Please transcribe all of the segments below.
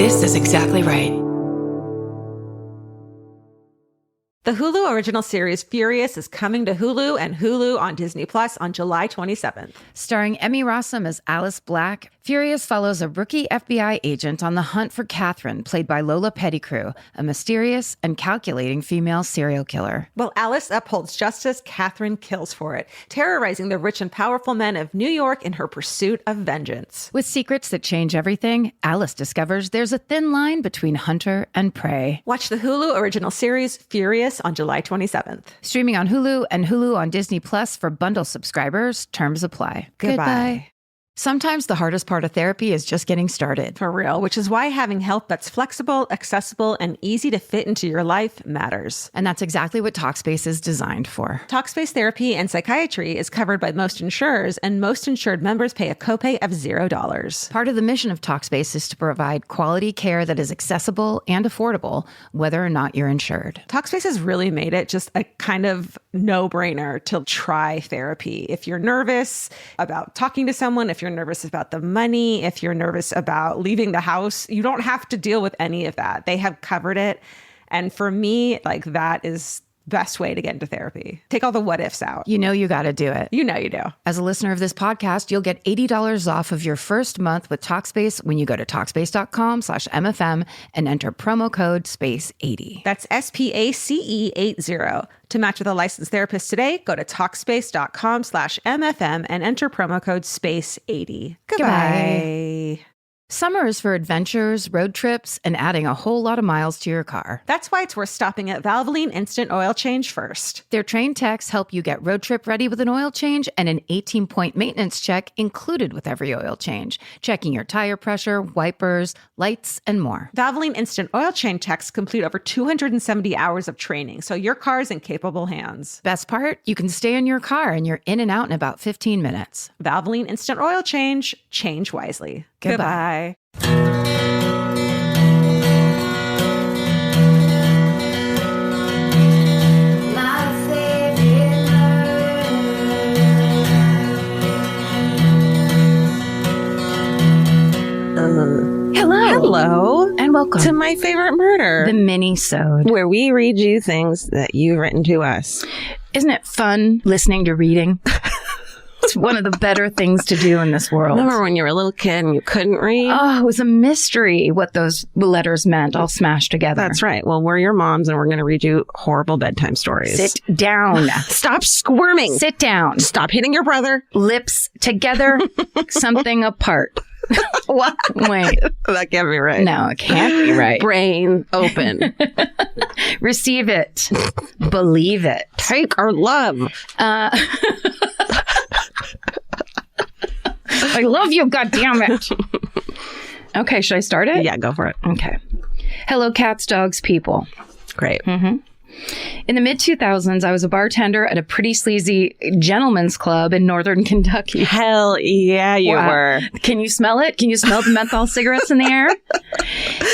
This is exactly right. The Hulu original series Furious is coming to Hulu and Hulu on Disney Plus on July 27th. Starring Emmy Rossum as Alice Black, Furious follows a rookie FBI agent on the hunt for Catherine, played by Lola Pettigrew, a mysterious and calculating female serial killer. While Alice upholds justice, Catherine kills for it, terrorizing the rich and powerful men of New York in her pursuit of vengeance. With secrets that change everything, Alice discovers there's a thin line between hunter and prey. Watch the Hulu original series Furious on July 27th. Streaming on Hulu and Hulu on Disney Plus for bundle subscribers. Terms apply. Goodbye. Sometimes the hardest part of therapy is just getting started. For real, which is why having help that's flexible, accessible, and easy to fit into your life matters. And that's exactly what Talkspace is designed for. Talkspace therapy and psychiatry is covered by most insurers, and most insured members pay a copay of $0. Part of the mission of Talkspace is to provide quality care that is accessible and affordable, whether or not you're insured. Talkspace has really made it just a kind of no-brainer to try therapy. If you're nervous about talking to someone, if you're nervous about the money, if you're nervous about leaving the house, you don't have to deal with any of that. They have covered it. And for me, like, that is best way to get into therapy. Take all the what ifs out. You know you got to do it. You know you do. As a listener of this podcast, you'll get $80 off of your first month with Talkspace when you go to Talkspace.com/MFM and enter promo code SPACE80. That's SPACE80. To match with a licensed therapist today, go to Talkspace.com/MFM and enter promo code SPACE80. Goodbye. Summer is for adventures, road trips, and adding a whole lot of miles to your car. That's why it's worth stopping at Valvoline Instant Oil Change first. Their trained techs help you get road trip ready with an oil change and an 18-point maintenance check included with every oil change, checking your tire pressure, wipers, lights, and more. Valvoline Instant Oil Change techs complete over 270 hours of training, so your car's in capable hands. Best part? You can stay in your car and you're in and out in about 15 minutes. Valvoline Instant Oil Change. Change wisely. Goodbye. Hello, and welcome to My Favorite Murder, the Minisode, where we read you things that you've written to us. Isn't it fun listening to reading? It's one of the better things to do in this world. Remember when you were a little kid and you couldn't read? Oh, it was a mystery what those letters meant, all smashed together. That's right. Well, we're your moms and we're going to read you horrible bedtime stories. Sit down. Stop squirming. Sit down. Stop hitting your brother. Lips together, something apart. What? Wait. That can't be right. No, it can't be right. Brain open. Receive it. Believe it. Take our love. I love you, goddammit. Okay, should I start it? Yeah, go for it. Okay. Hello, cats, dogs, people. Great. Mm-hmm. In the mid-2000s, I was a bartender at a pretty sleazy gentleman's club in northern Kentucky. Hell yeah, you were. Can you smell it? Can you smell the menthol cigarettes in the air?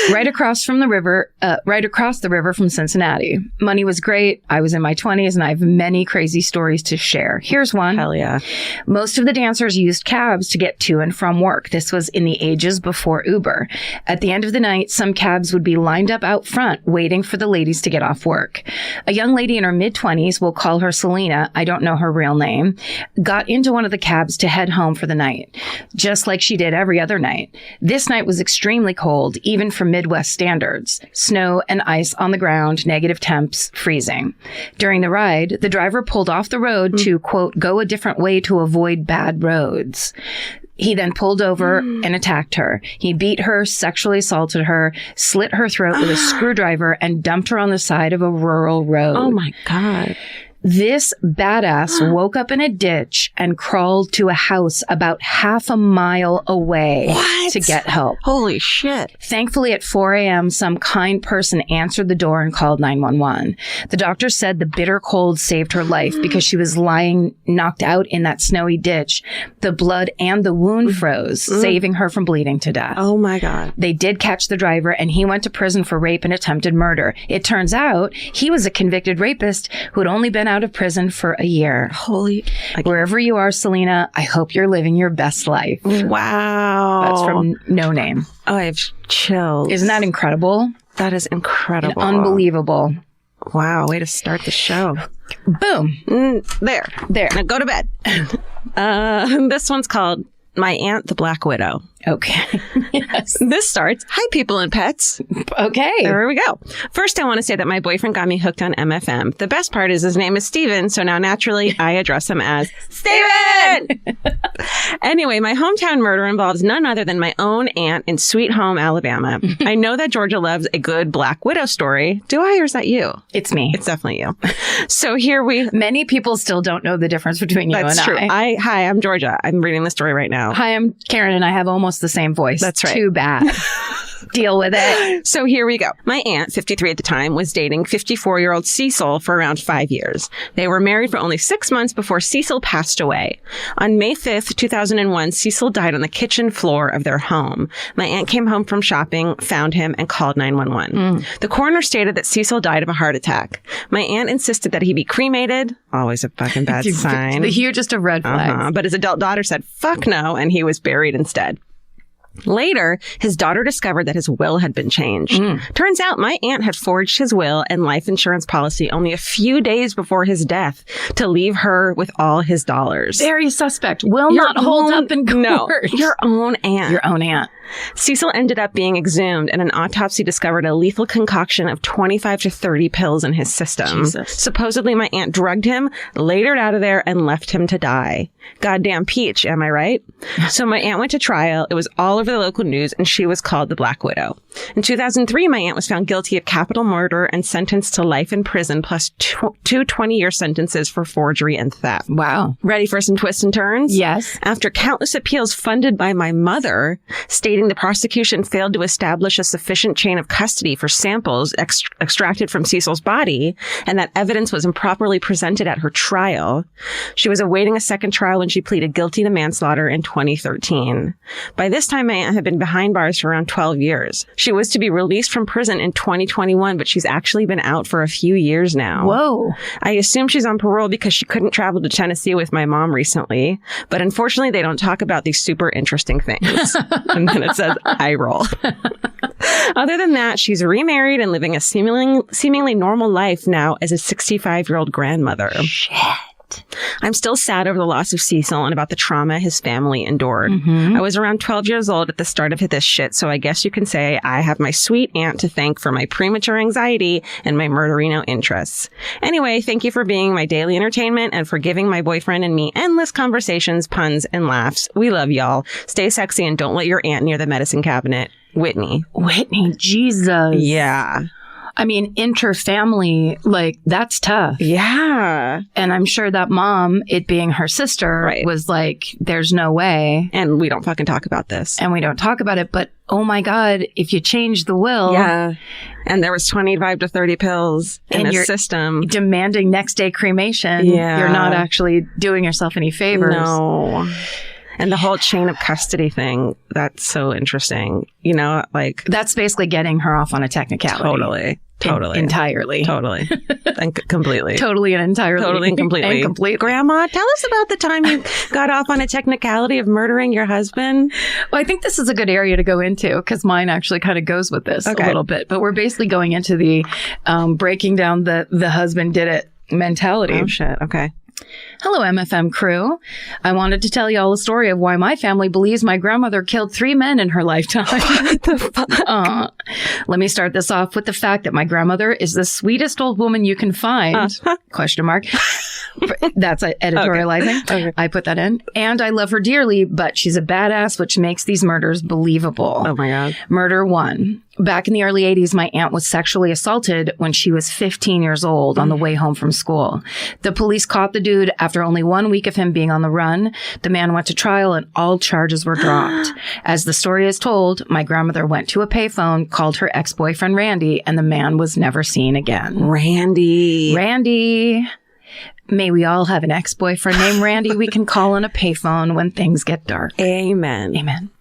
Right across the river from Cincinnati. Money was great. I was in my 20s, and I have many crazy stories to share. Here's one. Hell yeah. Most of the dancers used cabs to get to and from work. This was in the ages before Uber. At the end of the night, some cabs would be lined up out front, waiting for the ladies to get off work. A young lady in her mid-20s, we'll call her Selena, I don't know her real name, got into one of the cabs to head home for the night, just like she did every other night. This night was extremely cold, even for Midwest standards. Snow and ice on the ground, negative temps, freezing. During the ride, the driver pulled off the road to, quote, go a different way to avoid bad roads. He then pulled over and attacked her. He beat her, sexually assaulted her, slit her throat with a screwdriver, and dumped her on the side of a rural road. Oh, my God. This badass woke up in a ditch and crawled to a house about half a mile away to get help. Holy shit. Thankfully, at 4 a.m., some kind person answered the door and called 911. The doctor said the bitter cold saved her life because she was lying knocked out in that snowy ditch. The blood and the wound froze, saving her from bleeding to death. Oh, my God. They did catch the driver, and he went to prison for rape and attempted murder. It turns out he was a convicted rapist who had only been out of prison for a year. Holy. Wherever you are, Selena, I hope you're living your best life. Wow. That's from No Name. Oh, I have chills. Isn't that incredible? That is incredible. And unbelievable. Wow. Way to start the show. Boom. There. Now go to bed. This one's called My Aunt, the Black Widow. Okay. Yes. This starts, hi, people and pets. Okay. There we go. First, I want to say that my boyfriend got me hooked on MFM. The best part is his name is Steven, so now naturally I address him as Steven! Anyway, my hometown murder involves none other than my own aunt in Sweet Home, Alabama. I know that Georgia loves a good Black Widow story. Do I, or is that you? It's me. It's definitely you. So here we... Many people still don't know the difference between you and I. That's true. Hi, I'm Georgia. I'm reading the story right now. Hi, I'm Karen, and I have almost the same voice. That's right. Too bad. Deal with it. So here we go. My aunt, 53 at the time, was dating 54-year-old Cecil for around 5 years. They were married for only 6 months before Cecil passed away. On May 5th, 2001, Cecil died on the kitchen floor of their home. My aunt came home from shopping, found him, and called 911. The coroner stated that Cecil died of a heart attack. My aunt insisted that he be cremated. Always a fucking bad sign. The hugest of red flags. But his adult daughter said, fuck no, and he was buried instead. Later, his daughter discovered that his will had been changed. Turns out my aunt had forged his will and life insurance policy only a few days before his death to leave her with all his dollars. Very suspect. Will not hold up in court. No, your own aunt. Your own aunt. Cecil ended up being exhumed, and an autopsy discovered a lethal concoction of 25 to 30 pills in his system. Jesus. Supposedly, my aunt drugged him, laid out of there, and left him to die. Goddamn peach, am I right? So my aunt went to trial. It was all over the local news, and she was called the Black Widow. In 2003, my aunt was found guilty of capital murder and sentenced to life in prison, plus two 20-year sentences for forgery and theft. Wow. Ready for some twists and turns? Yes. After countless appeals funded by my mother, stating the prosecution failed to establish a sufficient chain of custody for samples extracted from Cecil's body, and that evidence was improperly presented at her trial, she was awaiting a second trial when she pleaded guilty to manslaughter in 2013. By this time, my aunt had been behind bars for around 12 years. She was to be released from prison in 2021, but she's actually been out for a few years now. Whoa. I assume she's on parole because she couldn't travel to Tennessee with my mom recently, but unfortunately, they don't talk about these super interesting things. And then it says, I roll. Other than that, she's remarried and living a seemingly normal life now as a 65-year-old grandmother. Shit. I'm still sad over the loss of Cecil and about the trauma his family endured. I was around 12 years old at the start of this shit, so I guess you can say I have my sweet aunt to thank for my premature anxiety and my murderino interests. Anyway, thank you for being my daily entertainment and for giving my boyfriend and me endless conversations, puns, and laughs. We love y'all. Stay sexy and don't let your aunt near the medicine cabinet. Whitney. Whitney, Jesus. Yeah. I mean, inter-family, like, that's tough. Yeah. And I'm sure that mom, it being her sister, was like, there's no way. And we don't fucking talk about this. And we don't talk about it. But, oh my God, if you change the will. Yeah. And there was 25 to 30 pills in the system. Demanding next day cremation. Yeah. You're not actually doing yourself any favors. No. And the whole chain of custody thing, that's so interesting. You know, like... That's basically getting her off on a technicality. Totally. Entirely. Totally. And completely. Totally and entirely. Totally and completely. And completely. Grandma, tell us about the time you got off on a technicality of murdering your husband. Well, I think this is a good area to go into because mine actually kind of goes with this a little bit. But we're basically going into the breaking down the husband did it mentality. Oh, shit. Okay. Hello, MFM crew. I wanted to tell you all a story of why my family believes my grandmother killed 3 men in her lifetime. What the fuck? Let me start this off with the fact that my grandmother is the sweetest old woman you can find. Question mark. That's editorializing. Okay. I put that in. And I love her dearly, but she's a badass, which makes these murders believable. Oh my God. Murder 1. Back in the early 80s, my aunt was sexually assaulted when she was 15 years old on the way home from school. The police caught the dude after only 1 week of him being on the run. The man went to trial and all charges were dropped. As the story is told, my grandmother went to a payphone, called her ex-boyfriend Randy, and the man was never seen again. Randy. May we all have an ex-boyfriend named Randy we can call on a payphone when things get dark. Amen. Amen.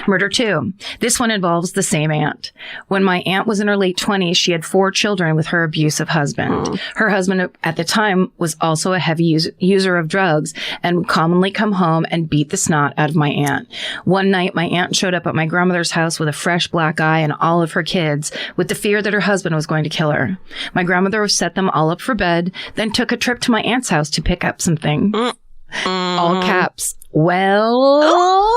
Murder 2. This one involves the same aunt. When my aunt was in her late 20s, she had 4 children with her abusive husband. Her husband at the time was also a heavy user of drugs and would commonly come home and beat the snot out of my aunt. One night, my aunt showed up at my grandmother's house with a fresh black eye and all of her kids, with the fear that her husband was going to kill her. My grandmother set them all up for bed, then took a trip to my aunt's house to pick up something. All caps. Well,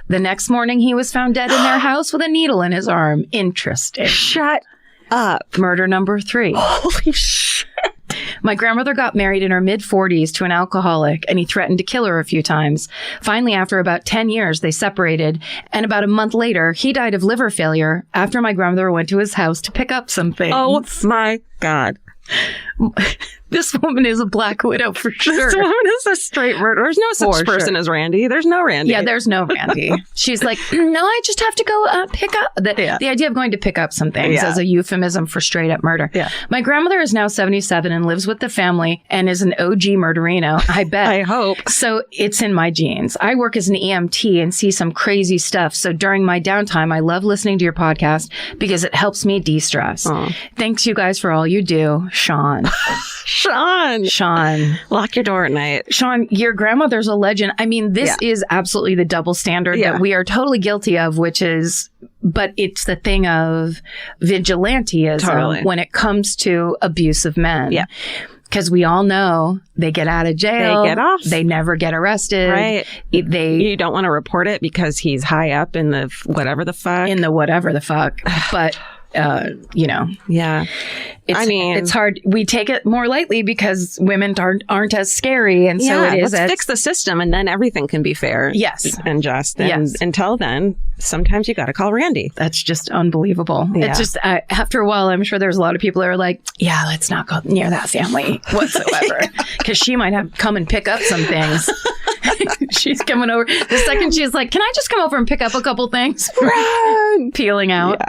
the next morning he was found dead in their house with a needle in his arm. Interesting. Shut up. Murder number 3. Holy shit. My grandmother got married in her mid-40s to an alcoholic, and he threatened to kill her a few times. Finally, after about 10 years, they separated, and about a month later, he died of liver failure after my grandmother went to his house to pick up something. Oh my God. This woman is a black widow for sure. This woman is a straight murderer. There's no such person as Randy. There's no Randy. Yeah, there's no Randy. She's like, no, I just have to go pick up. The idea of going to pick up some things as a euphemism for straight up murder. Yeah. My grandmother is now 77 and lives with the family and is an OG murderino, I bet. I hope. So it's in my genes. I work as an EMT and see some crazy stuff. So during my downtime, I love listening to your podcast because it helps me de-stress. Thanks you guys for all you do. Sean. Sean. Lock your door at night. Sean, your grandmother's a legend. I mean, this is absolutely the double standard that we are totally guilty of, which is, but it's the thing of vigilanteism when it comes to abusive men. Yeah. Because we all know they get out of jail. They get off. They never get arrested. Right. You don't want to report it because he's high up in the whatever the fuck. But... Yeah. It's hard. We take it more lightly because women aren't as scary. And so it is. Let's fix the system and then everything can be fair. Yes. And just. And until then, sometimes you got to call Randy. That's just unbelievable. Yeah. It's just, after a while, I'm sure there's a lot of people that are like, yeah, let's not go near that family whatsoever. Because she might have come and pick up some things. She's coming over. The second she's like, can I just come over and pick up a couple things? Run! Peeling out. Yeah.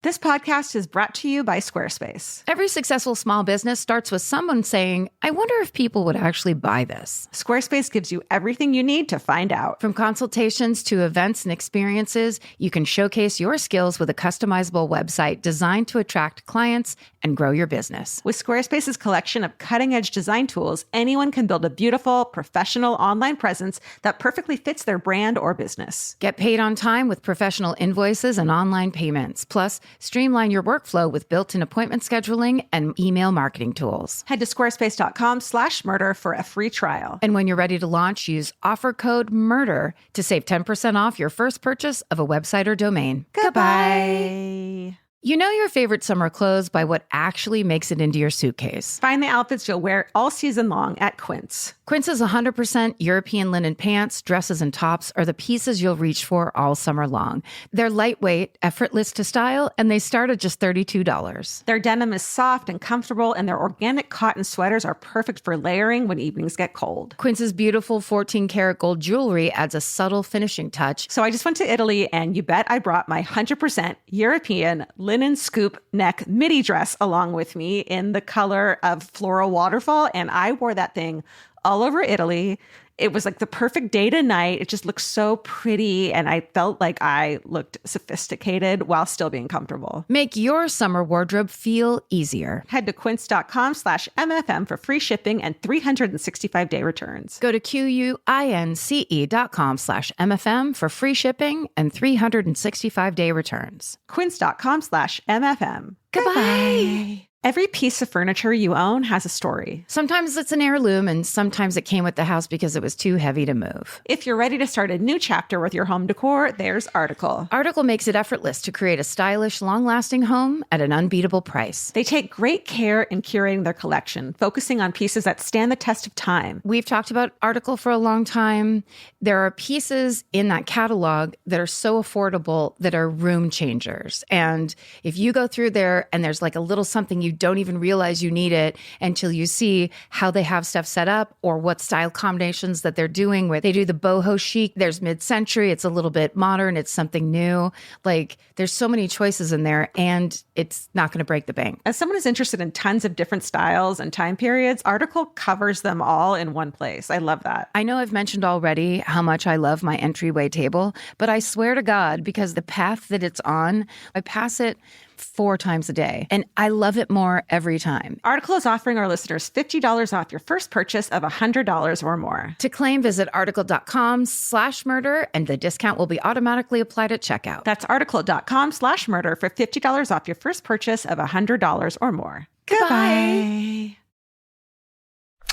This podcast is brought to you by Squarespace. Every successful small business starts with someone saying, I wonder if people would actually buy this. Squarespace gives you everything you need to find out. From consultations to events and experiences, you can showcase your skills with a customizable website designed to attract clients and grow your business. With Squarespace's collection of cutting-edge design tools, anyone can build a beautiful, professional online presence that perfectly fits their brand or business. Get paid on time with professional invoices and online payments. Plus, streamline your workflow with built-in appointment scheduling and email marketing tools. Head to squarespace.com/murder for a free trial. And when you're ready to launch, use offer code MURDER to save 10% off your first purchase of a website or domain. Goodbye. You know your favorite summer clothes by what actually makes it into your suitcase. Find the outfits you'll wear all season long at Quince. Quince's 100% European linen pants, dresses, and tops are the pieces you'll reach for all summer long. They're lightweight, effortless to style, and they start at just $32. Their denim is soft and comfortable, and their organic cotton sweaters are perfect for layering when evenings get cold. Quince's beautiful 14-karat gold jewelry adds a subtle finishing touch. So I just went to Italy, and you bet I brought my 100% European linen scoop neck midi dress along with me in the color of floral waterfall, and I wore that thing all over Italy. It was like the perfect day to night. It just looked so pretty, and I felt like I looked sophisticated while still being comfortable. Make your summer wardrobe feel easier. Head to quince.com/MFM for free shipping and 365-day returns. Go to QUINCE.com/MFM for free shipping and 365-day returns. Quince.com/MFM. Goodbye. Every piece of furniture you own has a story. Sometimes it's an heirloom, and sometimes it came with the house because it was too heavy to move. If you're ready to start a new chapter with your home decor, there's Article. Article makes it effortless to create a stylish, long-lasting home at an unbeatable price. They take great care in curating their collection, focusing on pieces that stand the test of time. We've talked about Article for a long time. There are pieces in that catalog that are so affordable that are room changers. And if you go through there and there's like a little something you don't even realize you need it until you see how they have stuff set up or what style combinations that they're doing where they do the boho chic. There's mid-century. It's a little bit modern. It's something new. Like there's so many choices in there and it's not going to break the bank. As someone who's interested in tons of different styles and time periods, Article covers them all in one place. I love that. I know I've mentioned already how much I love my entryway table, but I swear to God, because the path that it's on, I pass it 4 times a day, and I love it more every time. Article is offering our listeners $50 off your first purchase of $100 or more. To claim, visit article.com/murder, and the discount will be automatically applied at checkout. That's article.com/murder for $50 off your first purchase of $100 or more. Goodbye.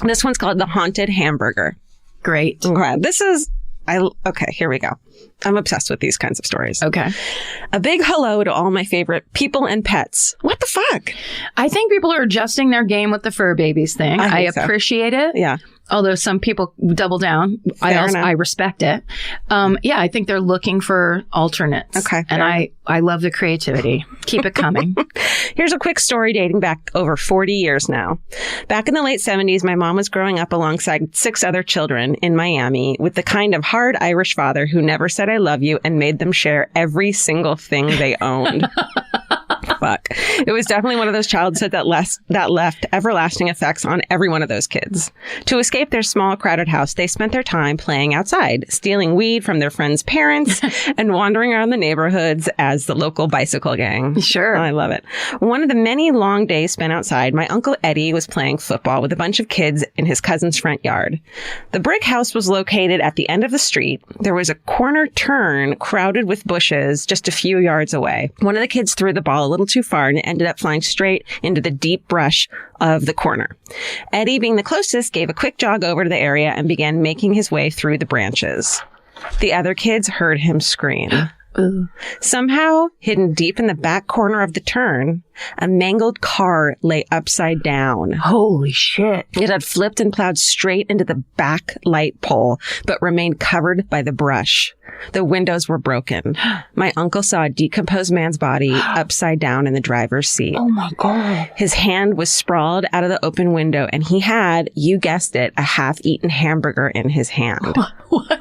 This one's called The Haunted Hamburger. Great. Okay, okay, here we go. I'm obsessed with these kinds of stories. Okay. A big hello to all my favorite people and pets. What the fuck? I think people are adjusting their game with the fur babies thing. I appreciate it. Yeah. Although some people double down. I respect it. Yeah, I think they're looking for alternates. Okay. And I love the creativity. Keep it coming. Here's a quick story dating back over 40 years now. Back in the late 70s, my mom was growing up alongside 6 other children in Miami with the kind of hard Irish father who never said I love you and made them share every single thing they owned. Fuck. It was definitely one of those childhoods that left everlasting effects on every one of those kids. To escape their small, crowded house, they spent their time playing outside, stealing weed from their friends' parents, and wandering around the neighborhoods as the local bicycle gang. Sure. I love it. One of the many long days spent outside, my Uncle Eddie was playing football with a bunch of kids in his cousin's front yard. The brick house was located at the end of the street. There was a corner turn crowded with bushes just a few yards away. One of the kids threw the ball a little too far and it ended up flying straight into the deep brush of the corner. Eddie, being the closest, gave a quick jog over to the area and began making his way through the branches. The other kids heard him scream. Ooh. Somehow, hidden deep in the back corner of the turn, a mangled car lay upside down. Holy shit. It had flipped and plowed straight into the back light pole, but remained covered by the brush. The windows were broken. My uncle saw a decomposed man's body upside down in the driver's seat. Oh my God. His hand was sprawled out of the open window, and he had, you guessed it, a half-eaten hamburger in his hand. What?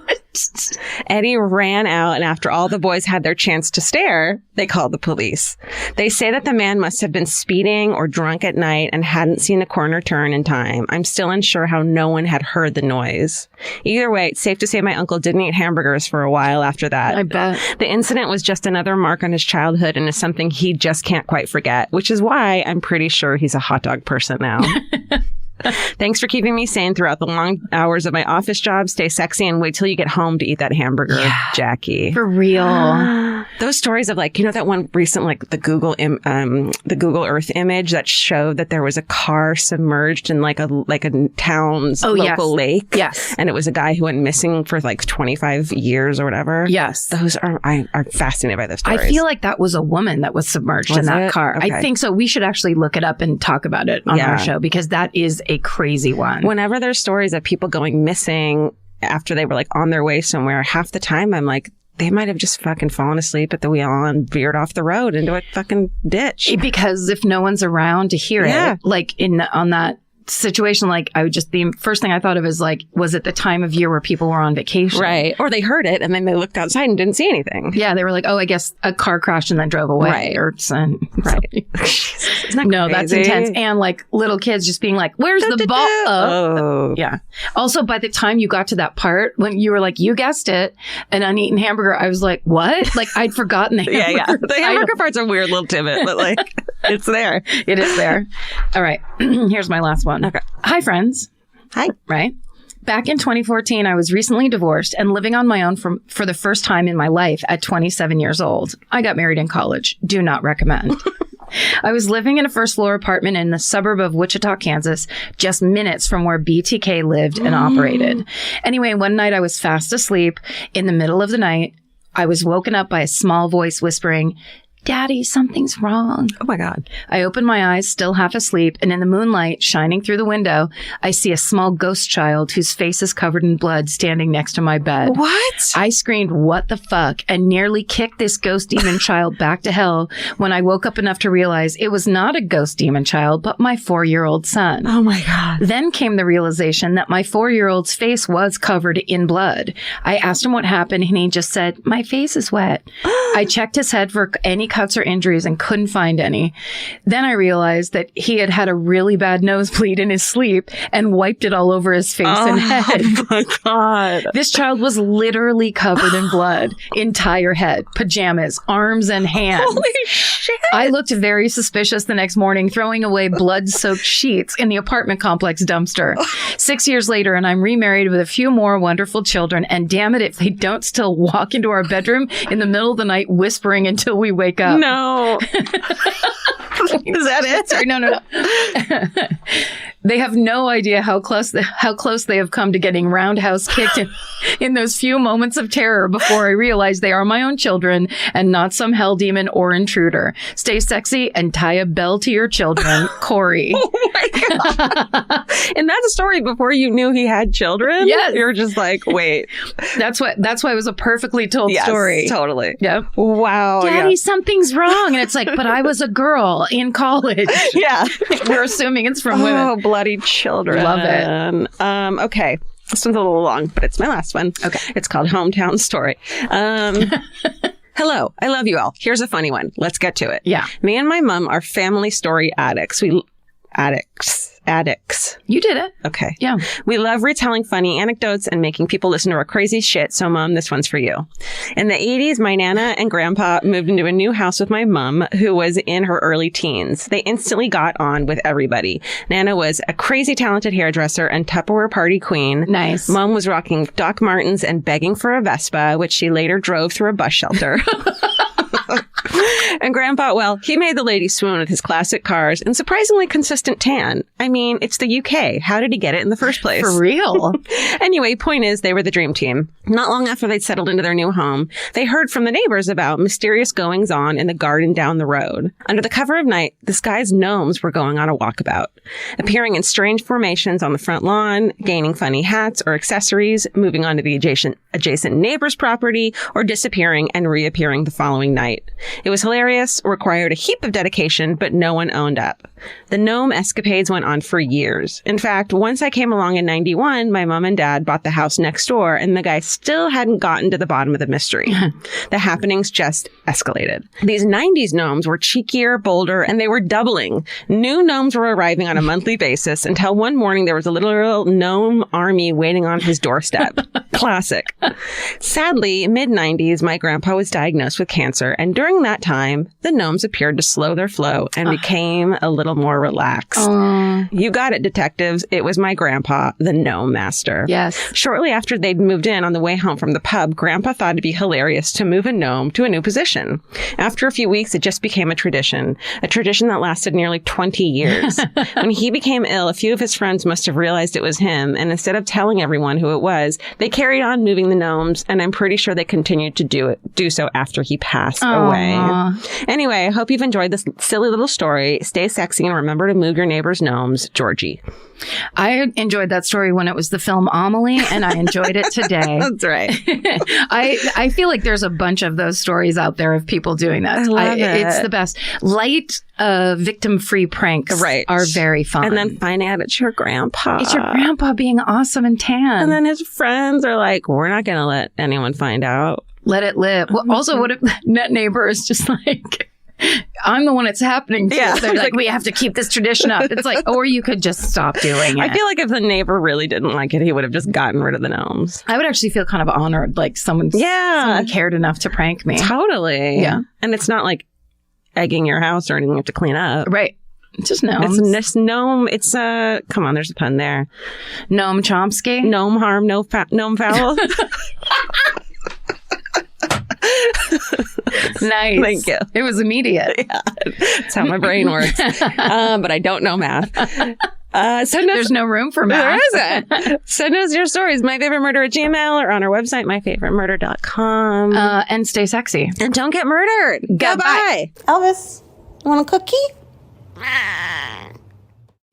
Eddie ran out, and after all the boys had their chance to stare, they called the police. They say that the man must have been speeding or drunk at night and hadn't seen the corner turn in time. I'm still unsure how no one had heard the noise. Either way, it's safe to say my uncle didn't eat hamburgers for a while after that. I bet. The incident was just another mark on his childhood and is something he just can't quite forget, which is why I'm pretty sure he's a hot dog person now. Thanks for keeping me sane throughout the long hours of my office job. Stay sexy and wait till you get home to eat that hamburger, Jackie. For real. Those stories of like, you know, that one recent, like the Google Earth image that showed that there was a car submerged in like a town's local lake. Yes. And it was a guy who went missing for like 25 years or whatever. Yes. Those are, I'm fascinated by those stories. I feel like that was a woman that was submerged in that car. Okay. I think so. We should actually look it up and talk about it on our show because that is a crazy one. Whenever there's stories of people going missing after they were like on their way somewhere, half the time I'm like, they might have just fucking fallen asleep at the wheel and veered off the road into a fucking ditch. Because if no one's around to hear it, like on that situation, like the first thing I thought of is like, was it the time of year where people were on vacation? Right. Or they heard it and then they looked outside and didn't see anything. Yeah. They were like, oh, I guess a car crashed and then drove away. Right. Or something. Right. Isn't that no, crazy? that's intense. And like little kids just being like, where's the ball? Oh. Yeah. Also, by the time you got to that part when you were like, you guessed it, an uneaten hamburger, I was like, what? Like I'd forgotten the hamburger. Yeah. The hamburger part's a weird little tidbit, but like it's there. It is there. All right. Here's my last one. Okay. Hi, friends. Hi. Right. Back in 2014, I was recently divorced and living on my own for the first time in my life at 27 years old. I got married in college. Do not recommend. I was living in a first floor apartment in the suburb of Wichita, Kansas, just minutes from where BTK lived and operated. Anyway, one night I was fast asleep. In the middle of the night, I was woken up by a small voice whispering, Daddy, something's wrong. Oh my God. I open my eyes, still half asleep, and in the moonlight shining through the window, I see a small ghost child whose face is covered in blood standing next to my bed. What? I screamed, "What the fuck?" and nearly kicked this ghost demon child back to hell when I woke up enough to realize it was not a ghost demon child, but my 4-year-old son. Oh my God. Then came the realization that my 4-year-old's face was covered in blood. I asked him what happened, and he just said, "My face is wet." I checked his head for any cuts or injuries and couldn't find any. Then I realized that he had had a really bad nosebleed in his sleep and wiped it all over his face and head. Oh my God. This child was literally covered in blood, entire head, pajamas, arms, and hands. Holy shit. I looked very suspicious the next morning, throwing away blood-soaked sheets in the apartment complex dumpster. 6 years later, and I'm remarried with a few more wonderful children, and damn it if they don't still walk into our bedroom in the middle of the night whispering until we wake up. No. Is that it? Sorry, no. They have no idea how close they have come to getting roundhouse kicked in those few moments of terror before I realize they are my own children and not some hell demon or intruder. Stay sexy and tie a bell to your children, Corey. Oh my God. And that's a story before you knew he had children? Yes. You're just like, wait. That's why it was a perfectly told Yes, story. Totally. Yeah. Wow. Daddy, something's wrong. And it's like, but I was a girl in college. Yeah. We're assuming it's from women. Oh, bloody children. Love it. Okay. This one's a little long, but it's my last one. Okay. It's called Hometown Story. Hello. I love you all. Here's a funny one. Let's get to it. Yeah. Me and my mom are family story addicts. Addicts. You did it. Okay. Yeah. We love retelling funny anecdotes and making people listen to our crazy shit. So, Mom, this one's for you. In the 80s, my Nana and Grandpa moved into a new house with my mom, who was in her early teens. They instantly got on with everybody. Nana was a crazy talented hairdresser and Tupperware party queen. Nice. Mom was rocking Doc Martens and begging for a Vespa, which she later drove through a bus shelter. And Grandpa, well, he made the ladies swoon with his classic cars and surprisingly consistent tan. I mean, it's the UK. How did he get it in the first place? For real. Anyway, point is, they were the dream team. Not long after they'd settled into their new home, they heard from the neighbors about mysterious goings-on in the garden down the road. Under the cover of night, the sky's gnomes were going on a walkabout, appearing in strange formations on the front lawn, gaining funny hats or accessories, moving onto the adjacent neighbor's property, or disappearing and reappearing the following night. It was hilarious, required a heap of dedication, but no one owned up. The gnome escapades went on for years. In fact, once I came along in 91, my mom and dad bought the house next door, and the guy still hadn't gotten to the bottom of the mystery. The happenings just escalated. These 90s gnomes were cheekier, bolder, and they were doubling. New gnomes were arriving on a monthly basis until one morning there was a literal gnome army waiting on his doorstep. Classic. Sadly, mid-90s, my grandpa was diagnosed with cancer, and during that time, the gnomes appeared to slow their flow and became a little more relaxed. You got it, detectives. It was my grandpa, the gnome master. Yes. Shortly after they'd moved in on the way home from the pub, Grandpa thought it'd be hilarious to move a gnome to a new position. After a few weeks, it just became a tradition that lasted nearly 20 years. When he became ill, a few of his friends must have realized it was him, and instead of telling everyone who it was, they carried on moving the gnomes, and I'm pretty sure they continued to do so after he passed away. Anyway, I hope you've enjoyed this silly little story. Stay sexy and remember to move your neighbor's gnomes. Georgie. I enjoyed that story when it was the film Amelie, and I enjoyed it today. That's right. I feel like there's a bunch of those stories out there of people doing that. I love it. It's the best. Light, victim-free pranks are very fun. And then find out it's your grandpa. It's your grandpa being awesome and tan. And then his friends are like, we're not going to let anyone find out. Let it live. Well, also, what if that neighbor is just like, I'm the one it's happening to. Yeah. They're like, we have to keep this tradition up. It's like, or you could just stop doing it. I feel like if the neighbor really didn't like it, he would have just gotten rid of the gnomes. I would actually feel kind of honored, like someone cared enough to prank me. Totally. Yeah. And it's not like egging your house or anything you have to clean up. Right. It's just gnomes. It's this gnome. It's come on, there's a pun there. Noam Chomsky. Gnome harm, gnome foul. Nice. Thank you. It was immediate. Yeah, that's how my brain works. But I don't know math. Send us. There's no room for There math. isn't. Send us your stories. MyFavoriteMurder@gmail.com or on our website, myfavoritemurder.com. And stay sexy. And don't get murdered. Goodbye. Elvis, you want a cookie?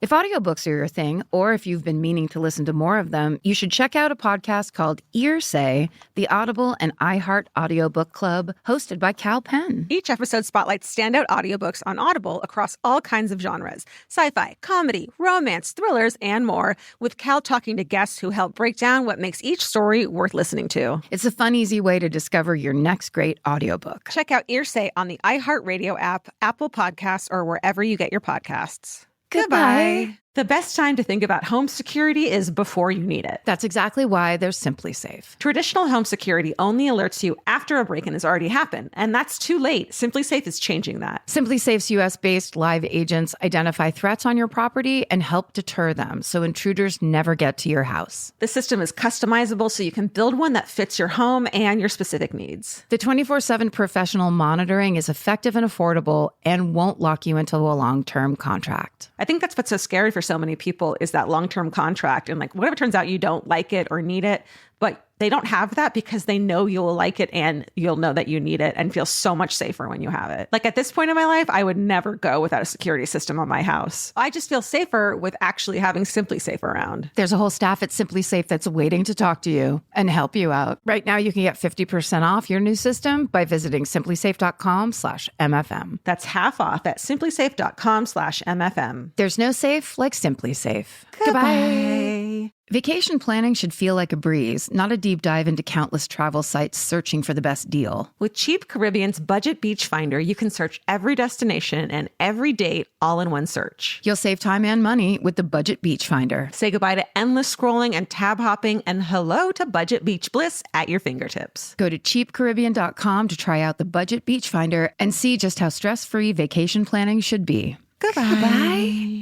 If audiobooks are your thing, or if you've been meaning to listen to more of them, you should check out a podcast called Earsay, the Audible and iHeart Audiobook Club, hosted by Cal Penn. Each episode spotlights standout audiobooks on Audible across all kinds of genres: sci-fi, comedy, romance, thrillers, and more, with Cal talking to guests who help break down what makes each story worth listening to. It's a fun, easy way to discover your next great audiobook. Check out Earsay on the iHeartRadio app, Apple Podcasts, or wherever you get your podcasts. Goodbye. The best time to think about home security is before you need it. That's exactly why they're Simply Safe. Traditional home security only alerts you after a break-in has already happened, and that's too late. Simply Safe is changing that. Simply Safe's US-based live agents identify threats on your property and help deter them so intruders never get to your house. The system is customizable so you can build one that fits your home and your specific needs. The 24/7 professional monitoring is effective and affordable and won't lock you into a long-term contract. I think that's what's so scary for so many people is that long-term contract. And like, what if it turns out you don't like it or need it, but they don't have that because they know you'll like it and you'll know that you need it and feel so much safer when you have it. Like at this point in my life, I would never go without a security system on my house. I just feel safer with actually having Simply Safe around. There's a whole staff at Simply Safe that's waiting to talk to you and help you out. Right now, you can get 50% off your new system by visiting simplysafe.com/MFM. That's half off at simplysafe.com/MFM. There's no safe like Simply Safe. Goodbye. Vacation planning should feel like a breeze, not a deep dive into countless travel sites searching for the best deal. With Cheap Caribbean's Budget Beach Finder, you can search every destination and every date all in one search. You'll save time and money with the Budget Beach Finder. Say goodbye to endless scrolling and tab hopping and hello to Budget Beach Bliss at your fingertips. Go to cheapcaribbean.com to try out the Budget Beach Finder and see just how stress-free vacation planning should be. Goodbye.